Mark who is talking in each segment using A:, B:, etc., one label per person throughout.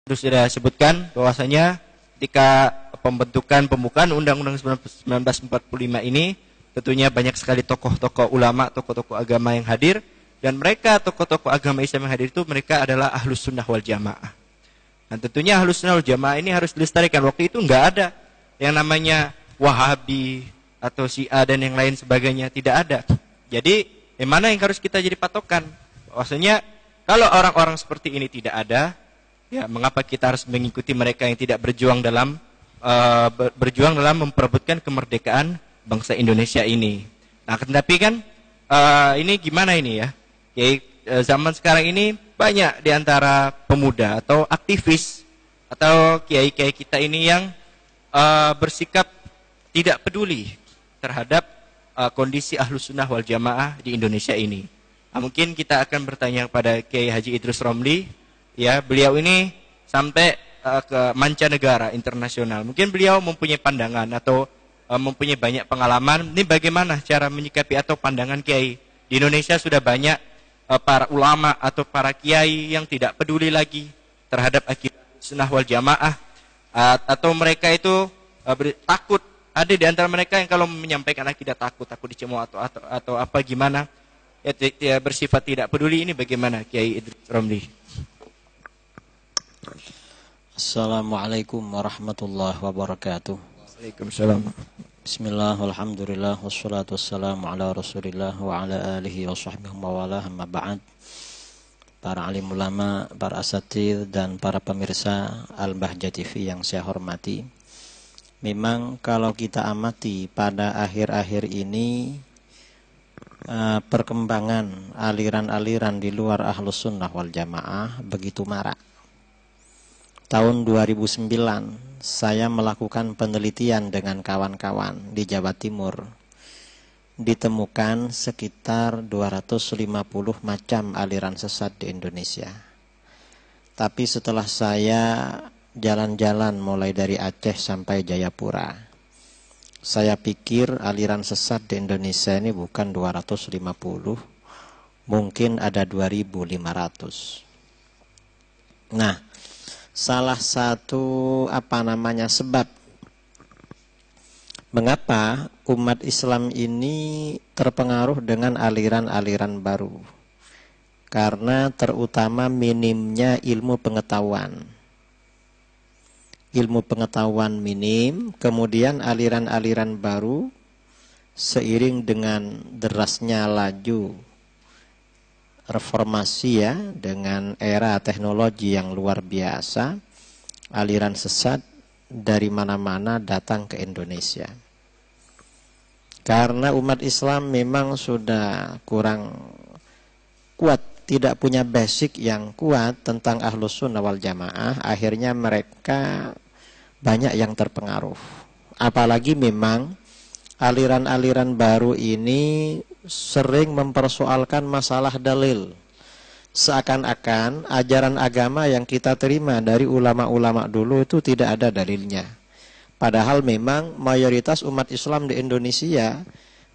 A: Terus sudah sebutkan bahwasanya ketika pembukaan Undang-Undang 1945 ini tentunya banyak sekali tokoh-tokoh ulama, tokoh-tokoh agama yang hadir, dan mereka tokoh-tokoh agama Islam yang hadir itu mereka adalah Ahlus Sunnah wal Jamaah. Dan tentunya Ahlus Sunnah wal Jamaah ini harus dilestarikan. Waktu itu nggak ada yang namanya Wahabi atau Syiah dan yang lain sebagainya, tidak ada. Jadi, yang mana yang harus kita jadi patokan? Bahwasanya kalau orang-orang seperti ini tidak ada, ya, mengapa kita harus mengikuti mereka yang tidak berjuang dalam memperebutkan kemerdekaan bangsa Indonesia ini? Nah, tetapi kan ini gimana ini ya? Zaman sekarang ini banyak di antara pemuda atau aktivis atau kiai-kiai kita ini yang bersikap tidak peduli terhadap kondisi Ahlus Sunnah wal Jamaah di Indonesia ini. Nah, mungkin kita akan bertanya kepada Kiai Haji Idrus Romli. Ya, beliau ini sampai ke mancanegara, internasional. Mungkin beliau mempunyai pandangan atau mempunyai banyak pengalaman. Ini bagaimana cara menyikapi atau pandangan kiai. Di Indonesia sudah banyak para ulama atau para kiai yang tidak peduli lagi terhadap akidah Sunnah wal Jamaah. Atau mereka itu takut. Ada di antara mereka yang kalau menyampaikan akidah takut dicemooh atau apa gimana. Ya, bersifat tidak peduli. Ini bagaimana Kiai Idrus Romli?
B: Assalamualaikum warahmatullahi wabarakatuh.
A: Waalaikumsalam.
B: Bismillah, alhamdulillah, wassalatu wassalamu ala rasulillah wa ala alihi wa sahbihi wa wala, amma ba'd. Para alim ulama, para asatidz, dan para pemirsa Al-Bahjah TV yang saya hormati. Memang kalau kita amati pada akhir-akhir ini perkembangan aliran-aliran di luar Ahlus Sunnah wal Jamaah begitu marak. Tahun 2009 saya melakukan penelitian dengan kawan-kawan di Jawa Timur. Ditemukan sekitar 250 macam aliran sesat di Indonesia. Tapi setelah saya jalan-jalan mulai dari Aceh sampai Jayapura, saya pikir aliran sesat di Indonesia ini bukan 250, mungkin ada 2.500. Nah, salah satu sebab mengapa umat Islam ini terpengaruh dengan aliran-aliran baru, karena terutama minimnya ilmu pengetahuan. Ilmu pengetahuan minim, kemudian aliran-aliran baru seiring dengan derasnya laju reformasi, ya, dengan era teknologi yang luar biasa, aliran sesat dari mana-mana datang ke Indonesia. Karena umat Islam memang sudah kurang kuat, tidak punya basic yang kuat tentang Ahlus Sunnah wal Jamaah, akhirnya mereka banyak yang terpengaruh. Apalagi memang aliran-aliran baru ini sering mempersoalkan masalah dalil. Seakan-akan ajaran agama yang kita terima dari ulama-ulama dulu itu tidak ada dalilnya. Padahal memang mayoritas umat Islam di Indonesia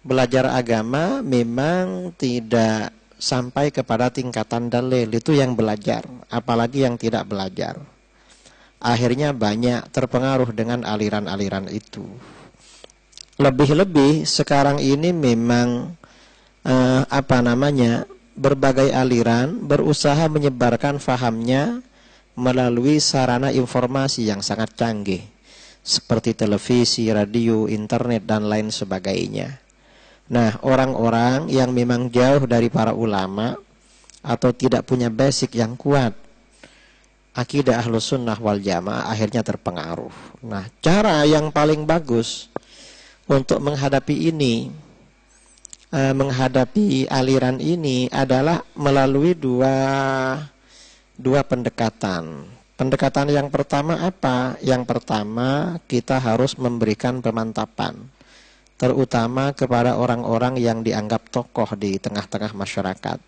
B: belajar agama memang tidak sampai kepada tingkatan dalil, itu yang belajar, apalagi yang tidak belajar. Akhirnya banyak terpengaruh dengan aliran-aliran itu. Lebih-lebih sekarang ini memang berbagai aliran berusaha menyebarkan fahamnya melalui sarana informasi yang sangat canggih seperti televisi, radio, internet, dan lain sebagainya. Nah, orang-orang yang memang jauh dari para ulama atau tidak punya basic yang kuat akidah Ahlus Sunnah wal Jamaah akhirnya terpengaruh. Nah, cara yang paling bagus untuk menghadapi ini, menghadapi aliran ini adalah melalui dua pendekatan. Pendekatan yang pertama apa? Yang pertama, kita harus memberikan pemantapan, terutama kepada orang-orang yang dianggap tokoh di tengah-tengah masyarakat,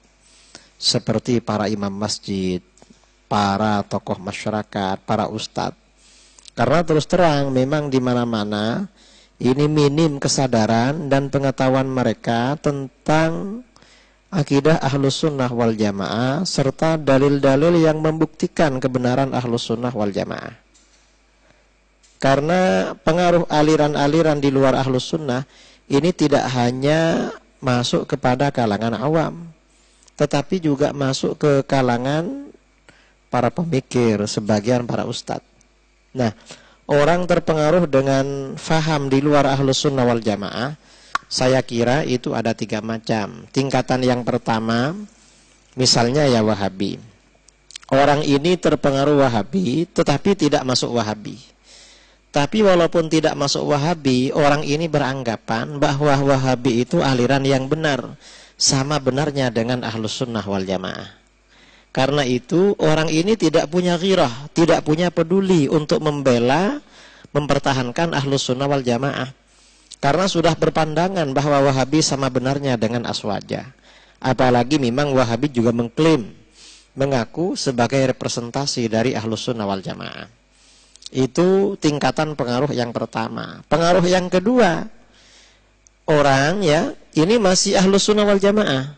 B: seperti para imam masjid, para tokoh masyarakat, para ustadz. Karena terus terang memang di mana-mana ini minim kesadaran dan pengetahuan mereka tentang akidah Ahlus Sunnah wal Jamaah serta dalil-dalil yang membuktikan kebenaran Ahlus Sunnah wal Jamaah. Karena pengaruh aliran-aliran di luar Ahlus Sunnah ini tidak hanya masuk kepada kalangan awam, tetapi juga masuk ke kalangan para pemikir, sebagian para ustadz. Nah, orang terpengaruh dengan faham di luar Ahlus Sunnah wal Jamaah, saya kira itu ada 3 macam. Tingkatan yang pertama, misalnya ya Wahabi. Orang ini terpengaruh Wahabi, tetapi tidak masuk Wahabi. Tapi walaupun tidak masuk Wahabi, orang ini beranggapan bahwa Wahabi itu aliran yang benar, sama benarnya dengan Ahlus Sunnah wal Jamaah. Karena itu orang ini tidak punya ghirah, tidak punya peduli untuk membela, mempertahankan Ahlus Sunnah wal Jamaah. Karena sudah berpandangan bahwa Wahabi sama benarnya dengan Aswaja. Apalagi memang Wahabi juga mengklaim, mengaku sebagai representasi dari Ahlus Sunnah wal Jamaah. Itu tingkatan pengaruh yang pertama. Pengaruh yang kedua, orang ya ini masih Ahlus Sunnah wal Jamaah,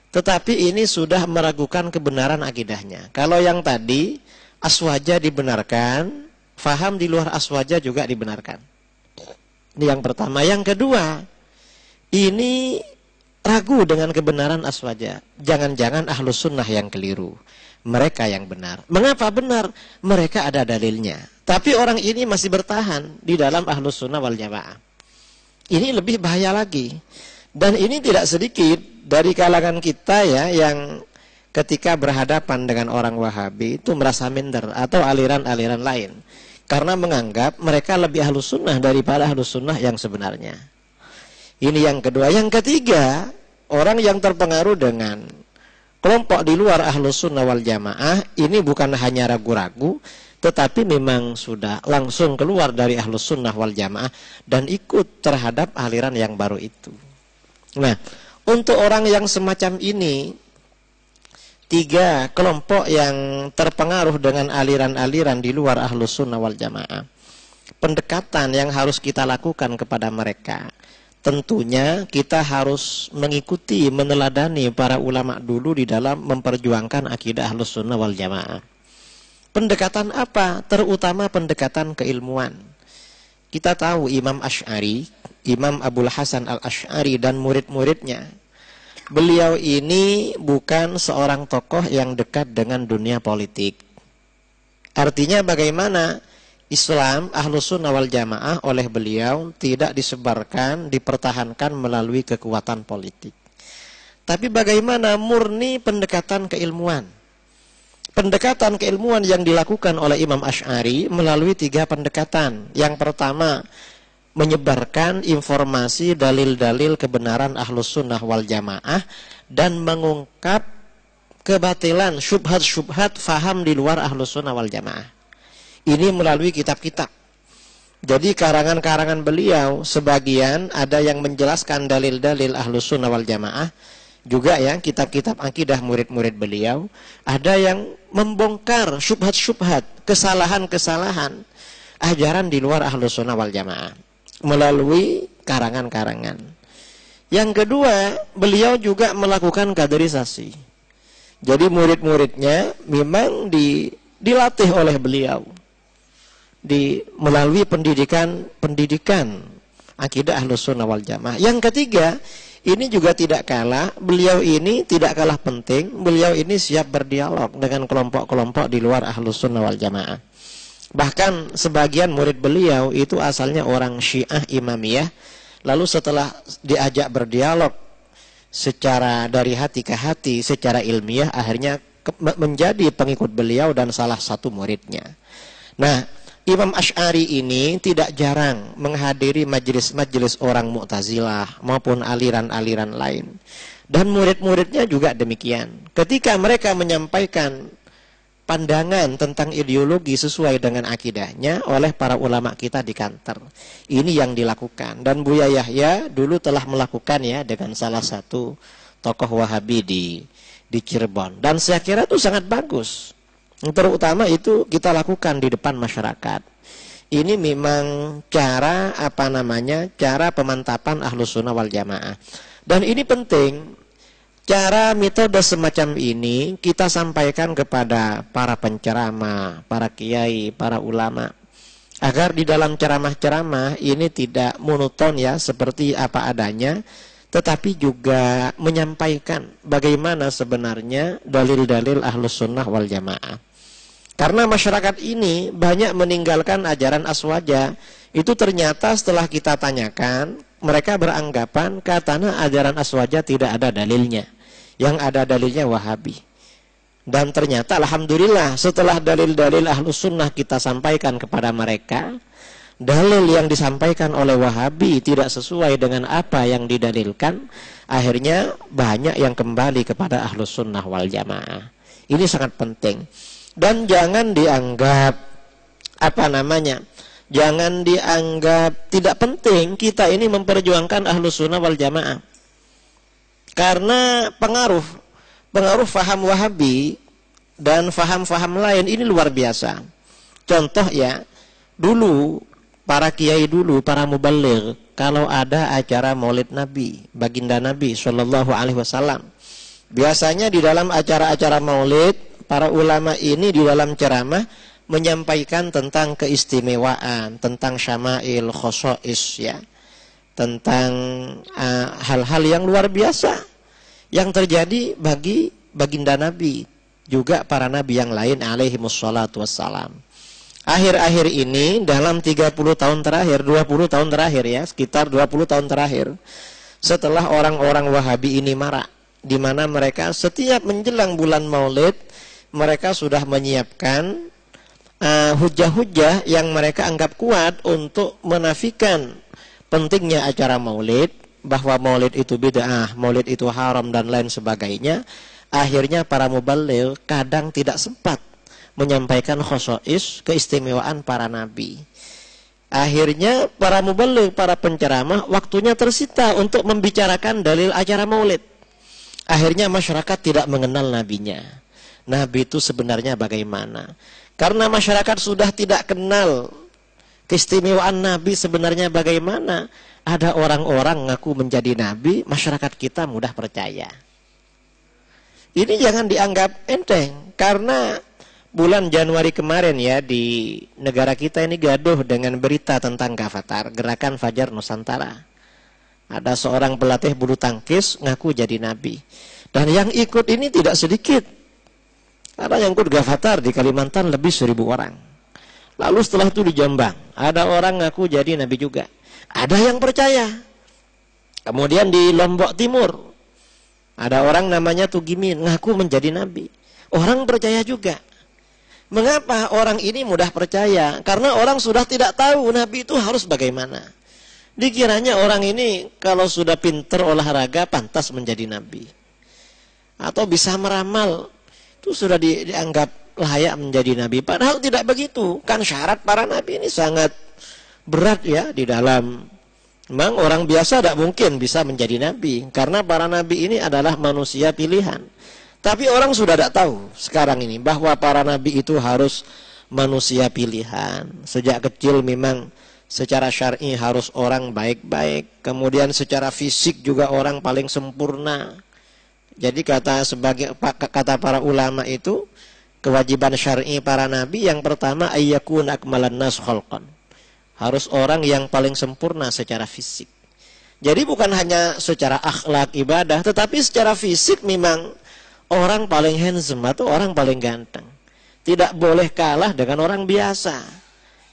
B: tetapi ini sudah meragukan kebenaran akidahnya. Kalau yang tadi Aswaja dibenarkan, faham di luar Aswaja juga dibenarkan. Ini yang pertama. Yang kedua, ini ragu dengan kebenaran Aswaja. Jangan-jangan Ahlus Sunnah yang keliru, mereka yang benar. Mengapa benar? Mereka ada dalilnya. Tapi orang ini masih bertahan di dalam Ahlus Sunnah wal Jamaah. Ini lebih bahaya lagi. Dan ini tidak sedikit dari kalangan kita ya, yang ketika berhadapan dengan orang Wahabi itu merasa minder atau aliran-aliran lain. Karena menganggap mereka lebih Ahlus Sunnah daripada Ahlus Sunnah yang sebenarnya. Ini yang kedua. Yang ketiga, orang yang terpengaruh dengan kelompok di luar Ahlus Sunnah wal Jamaah ini bukan hanya ragu-ragu, tetapi memang sudah langsung keluar dari Ahlus Sunnah wal Jamaah dan ikut terhadap aliran yang baru itu. Nah, untuk orang yang semacam ini, 3 kelompok yang terpengaruh dengan aliran-aliran di luar Ahlus Sunnah wal Jamaah, pendekatan yang harus kita lakukan kepada mereka, tentunya kita harus mengikuti, meneladani para ulama dulu di dalam memperjuangkan akidah Ahlus Sunnah wal Jamaah. Pendekatan apa? Terutama pendekatan keilmuan. Kita tahu Imam Asy'ari, Imam Abul Hasan al-Asy'ari dan murid-muridnya. Beliau ini bukan seorang tokoh yang dekat dengan dunia politik. Artinya bagaimana Islam Ahlus Sunnah wal Jamaah oleh beliau tidak disebarkan, dipertahankan melalui kekuatan politik. Tapi bagaimana murni pendekatan keilmuan. Pendekatan keilmuan yang dilakukan oleh Imam Asy'ari melalui 3 pendekatan. Yang pertama, menyebarkan informasi dalil-dalil kebenaran Ahlus Sunnah wal Jamaah dan mengungkap kebatilan, syubhat-syubhat faham di luar Ahlus Sunnah wal Jamaah. Ini melalui kitab-kitab. Jadi karangan-karangan beliau sebagian ada yang menjelaskan dalil-dalil Ahlus Sunnah wal Jamaah, juga ya kitab-kitab akidah murid-murid beliau, ada yang membongkar syubhat-syubhat, kesalahan-kesalahan ajaran di luar Ahlus Sunnah wal Jamaah melalui karangan-karangan. Yang kedua, beliau juga melakukan kaderisasi. Jadi murid-muridnya memang dilatih oleh beliau melalui pendidikan akidah Ahlus Sunnah wal Jamaah. Yang ketiga, ini juga tidak kalah, beliau ini tidak kalah penting, beliau ini siap berdialog dengan kelompok-kelompok di luar Ahlus Sunnah wal Jamaah. Bahkan sebagian murid beliau itu asalnya orang Syiah Imamiyah, lalu setelah diajak berdialog secara dari hati ke hati, secara ilmiah, akhirnya menjadi pengikut beliau dan salah satu muridnya. Nah, Imam Asy'ari ini tidak jarang menghadiri majelis-majelis orang Mu'tazilah maupun aliran-aliran lain. Dan murid-muridnya juga demikian. Ketika mereka menyampaikan pandangan tentang ideologi sesuai dengan akidahnya oleh para ulama kita di kantor, ini yang dilakukan. Dan Buya Yahya dulu telah melakukan ya dengan salah satu tokoh Wahabi di Cirebon. Dan saya kira itu sangat bagus. Terutama itu kita lakukan di depan masyarakat. Ini memang cara cara pemantapan Ahlus Sunnah wal Jamaah. Dan ini penting. Cara metode semacam ini kita sampaikan kepada para penceramah, para kiai, para ulama, agar di dalam ceramah-ceramah ini tidak monoton ya, seperti apa adanya, tetapi juga menyampaikan bagaimana sebenarnya dalil-dalil Ahlus Sunnah wal Jamaah. Karena masyarakat ini banyak meninggalkan ajaran aswaja. Itu ternyata setelah kita tanyakan, mereka beranggapan katanya ajaran aswaja tidak ada dalilnya. Yang ada dalilnya Wahabi. Dan ternyata alhamdulillah setelah dalil-dalil Ahlus Sunnah kita sampaikan kepada mereka, dalil yang disampaikan oleh Wahabi tidak sesuai dengan apa yang didalilkan, akhirnya banyak yang kembali kepada Ahlus Sunnah wal Jamaah. Ini sangat penting. Dan jangan dianggap jangan dianggap tidak penting kita ini memperjuangkan Ahlus Sunnah wal Jamaah. Karena pengaruh faham Wahabi dan faham-faham lain ini luar biasa. Contoh ya, dulu para kiai dulu, para mubaligh, kalau ada acara Maulid Nabi, baginda Nabi Shallallahu Alaihi Wasallam, biasanya di dalam acara-acara Maulid, para ulama ini di dalam ceramah menyampaikan tentang keistimewaan, tentang syama'il, khosois ya, tentang hal-hal yang luar biasa yang terjadi bagi baginda Nabi, juga para nabi yang lain alaihimus salatu wassalam. Akhir-akhir ini dalam 30 tahun terakhir, 20 tahun terakhir ya, sekitar 20 tahun terakhir, setelah orang-orang Wahabi ini marak, di mana mereka setiap menjelang bulan Maulid mereka sudah menyiapkan hujah-hujah yang mereka anggap kuat untuk menafikan pentingnya acara Maulid, bahwa Maulid itu bid'ah, Maulid itu haram dan lain sebagainya. Akhirnya para mubaligh kadang tidak sempat menyampaikan khosois, keistimewaan para nabi. Akhirnya para mubaligh, para penceramah, waktunya tersita untuk membicarakan dalil acara Maulid. Akhirnya masyarakat tidak mengenal nabinya. Nabi itu sebenarnya bagaimana? Karena masyarakat sudah tidak kenal keistimewaan Nabi sebenarnya bagaimana. Ada orang-orang ngaku menjadi Nabi, masyarakat kita mudah percaya. Ini jangan dianggap enteng, karena bulan Januari kemarin ya, di negara kita ini gaduh dengan berita tentang Gavatar, Gerakan Fajar Nusantara. Ada seorang pelatih bulu tangkis ngaku jadi Nabi. Dan yang ikut ini tidak sedikit. Ada yang ikut Gavatar di Kalimantan lebih 1.000 orang. Lalu setelah itu di Jombang, ada orang ngaku jadi Nabi juga. Ada yang percaya. Kemudian di Lombok Timur, ada orang namanya Tugimin ngaku menjadi Nabi. Orang percaya juga. Mengapa orang ini mudah percaya? Karena orang sudah tidak tahu Nabi itu harus bagaimana. Dikiranya orang ini kalau sudah pinter olahraga pantas menjadi Nabi. Atau bisa meramal, itu sudah dianggap layak menjadi Nabi. Padahal tidak begitu. Kan syarat para Nabi ini sangat berat ya di dalam. Memang orang biasa tidak mungkin bisa menjadi Nabi. Karena para Nabi ini adalah manusia pilihan. Tapi orang sudah tidak tahu sekarang ini bahwa para Nabi itu harus manusia pilihan. Sejak kecil memang secara syar'i harus orang baik-baik. Kemudian secara fisik juga orang paling sempurna. Jadi kata para ulama itu, kewajiban syar'i para Nabi yang pertama ayyakun akmalan nas khalqan. Harus orang yang paling sempurna secara fisik. Jadi bukan hanya secara akhlak ibadah, tetapi secara fisik memang orang paling handsome atau orang paling ganteng. Tidak boleh kalah dengan orang biasa.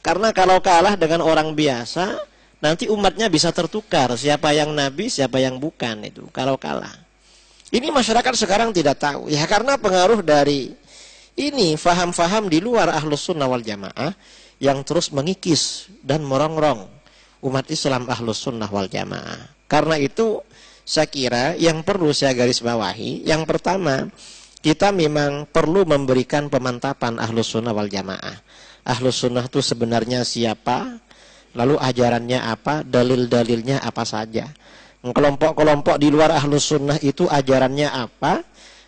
B: Karena kalau kalah dengan orang biasa, nanti umatnya bisa tertukar. Siapa yang nabi, siapa yang bukan itu. Kalau kalah. Ini masyarakat sekarang tidak tahu. Ya karena pengaruh dari ini faham-faham di luar Ahlus Sunnah wal Jamaah yang terus mengikis dan merongrong umat Islam Ahlus Sunnah wal Jamaah. Karena itu saya kira yang perlu saya garis bawahi, yang pertama, kita memang perlu memberikan pemantapan Ahlus Sunnah wal Jamaah. Ahlus Sunnah itu sebenarnya siapa, lalu ajarannya apa, dalil-dalilnya apa saja. Kelompok-kelompok di luar Ahlus Sunnah itu ajarannya apa,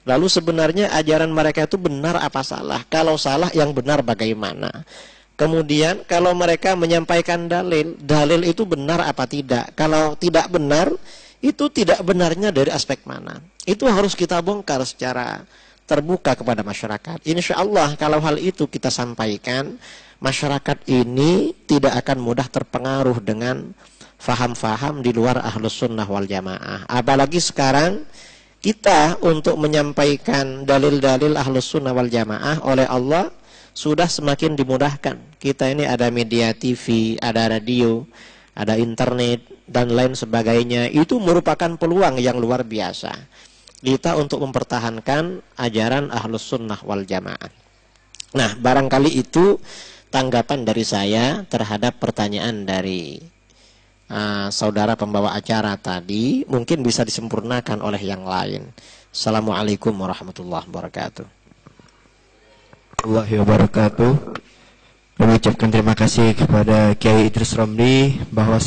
B: lalu sebenarnya ajaran mereka itu benar apa salah. Kalau salah yang benar bagaimana. Kemudian kalau mereka menyampaikan dalil, dalil itu benar apa tidak. Kalau tidak benar, itu tidak benarnya dari aspek mana. Itu harus kita bongkar secara terbuka kepada masyarakat. Insya Allah kalau hal itu kita sampaikan, masyarakat ini tidak akan mudah terpengaruh dengan faham-faham di luar Ahlus Sunnah wal Jamaah. Apalagi sekarang kita untuk menyampaikan dalil-dalil Ahlus Sunnah wal Jamaah oleh Allah sudah semakin dimudahkan. Kita ini ada media TV, ada radio, ada internet, dan lain sebagainya. Itu merupakan peluang yang luar biasa kita untuk mempertahankan ajaran Ahlus Sunnah wal Jamaah. Nah, barangkali itu tanggapan dari saya terhadap pertanyaan dari saudara pembawa acara tadi. Mungkin bisa disempurnakan oleh yang lain. Assalamualaikum warahmatullahi wabarakatuh.
A: Warahmatullahi wabarakatuh. Kami ucapkan terima kasih kepada Kiai Idris Romli bahwa